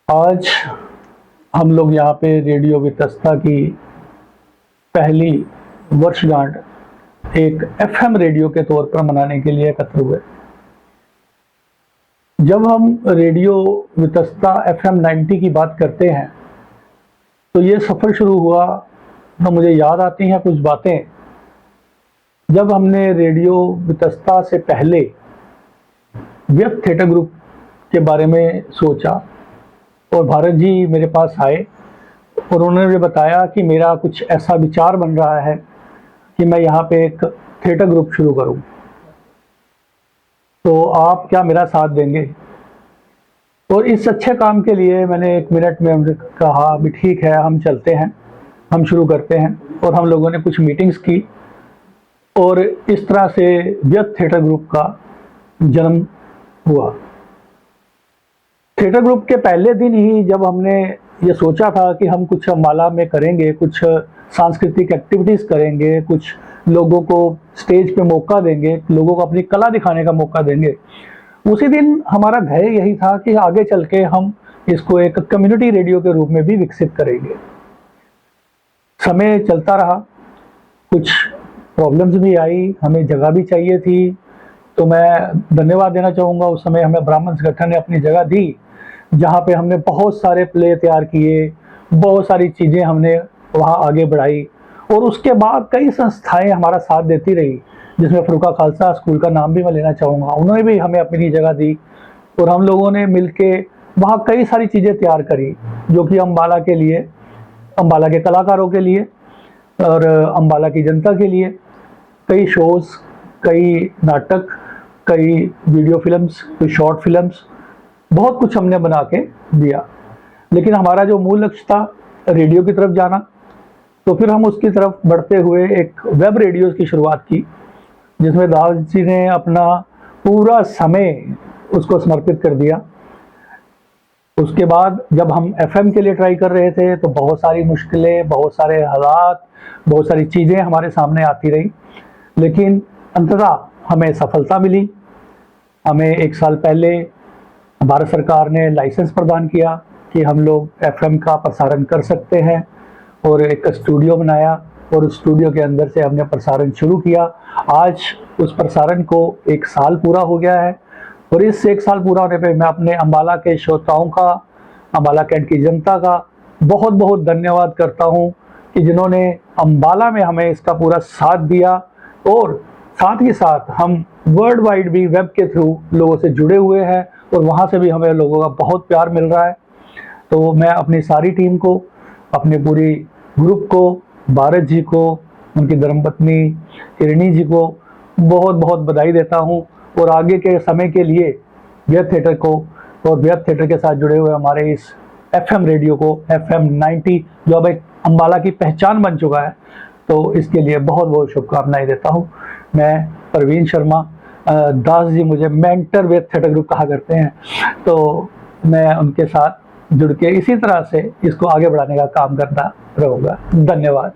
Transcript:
आज हम लोग यहाँ पे रेडियो वितस्ता की पहली वर्षगांठ एक एफएम रेडियो के तौर पर मनाने के लिए एकत्र हुए। जब हम रेडियो वितस्ता एफएम 90 की बात करते हैं तो ये सफ़र शुरू हुआ तो मुझे याद आती हैं कुछ बातें। जब हमने रेडियो वितस्ता से पहले व्यक्त थिएटर ग्रुप के बारे में सोचा और भारत जी मेरे पास आए और उन्होंने मुझे बताया कि मेरा कुछ ऐसा विचार बन रहा है कि मैं यहाँ पे एक थिएटर ग्रुप शुरू करूँ, तो आप क्या मेरा साथ देंगे। और इस अच्छे काम के लिए मैंने 1 मिनट में उनसे कहा भी ठीक है, हम चलते हैं, हम शुरू करते हैं। और हम लोगों ने कुछ मीटिंग्स की और इस तरह से व्यक्त थिएटर ग्रुप का जन्म हुआ। थिएटर ग्रुप के पहले दिन ही जब हमने ये सोचा था कि हम कुछ अम्बाला में करेंगे, कुछ सांस्कृतिक एक्टिविटीज़ करेंगे, कुछ लोगों को स्टेज पे मौका देंगे, लोगों को अपनी कला दिखाने का मौका देंगे, उसी दिन हमारा ध्येय यही था कि आगे चल के हम इसको एक कम्युनिटी रेडियो के रूप में भी विकसित करेंगे। समय चलता रहा, कुछ प्रॉब्लम्स भी आई, हमें जगह भी चाहिए थी। तो मैं धन्यवाद देना चाहूँगा, उस समय हमें ब्राह्मण संगठन ने अपनी जगह दी, जहाँ पे हमने बहुत सारे प्ले तैयार किए, बहुत सारी चीज़ें हमने वहाँ आगे बढ़ाई। और उसके बाद कई संस्थाएं हमारा साथ देती रही, जिसमें फरूका खालसा स्कूल का नाम भी मैं लेना चाहूँगा, उन्होंने भी हमें अपनी जगह दी। और हम लोगों ने मिलके वहाँ कई सारी चीज़ें तैयार करी, जो कि अम्बाला के लिए, अम्बाला के कलाकारों के लिए और अम्बाला की जनता के लिए कई शोज़, कई नाटक, कई वीडियो फिल्म्स, कई शॉर्ट फिल्म्स, बहुत कुछ हमने बना के दिया। लेकिन हमारा जो मूल लक्ष्य था रेडियो की तरफ जाना, तो फिर हम उसकी तरफ बढ़ते हुए एक वेब रेडियो की शुरुआत की, जिसमें दास जी ने अपना पूरा समय उसको समर्पित कर दिया। उसके बाद जब हम एफएम के लिए ट्राई कर रहे थे तो बहुत सारी मुश्किलें, बहुत सारे हालात, बहुत सारी चीज़ें हमारे सामने आती रही, लेकिन अंततः हमें सफलता मिली। हमें 1 साल पहले भारत सरकार ने लाइसेंस प्रदान किया कि हम लोग एफएम का प्रसारण कर सकते हैं, और एक स्टूडियो बनाया और उस स्टूडियो के अंदर से हमने प्रसारण शुरू किया। आज उस प्रसारण को 1 साल पूरा हो गया है, और इस 1 साल पूरा होने पे मैं अपने अम्बाला के श्रोताओं का, अम्बाला कैंट की जनता का बहुत बहुत धन्यवाद करता हूँ कि जिन्होंने अम्बाला में हमें इसका पूरा साथ दिया। और साथ ही साथ हम वर्ल्ड वाइड भी वेब के थ्रू लोगों से जुड़े हुए हैं, और वहाँ से भी हमें लोगों का बहुत प्यार मिल रहा है। तो मैं अपनी सारी टीम को, अपने पूरी ग्रुप को, भारत जी को, उनकी धर्मपत्नी हिरणी जी को बहुत बहुत बधाई देता हूँ। और आगे के समय के लिए व्यक्त थिएटर को और व्यक्त थिएटर के साथ जुड़े हुए हमारे इस एफएम रेडियो को, एफएम 90, जो अब एक अम्बाला की पहचान बन चुका है, तो इसके लिए बहुत बहुत शुभकामनाएं देता हूँ। मैं प्रवीण शर्मा, दास जी मुझे मेंटर व्यक्त थिएटर ग्रुप कहा करते हैं, तो मैं उनके साथ जुड़ के इसी तरह से इसको आगे बढ़ाने का काम करता रहूँगा। धन्यवाद।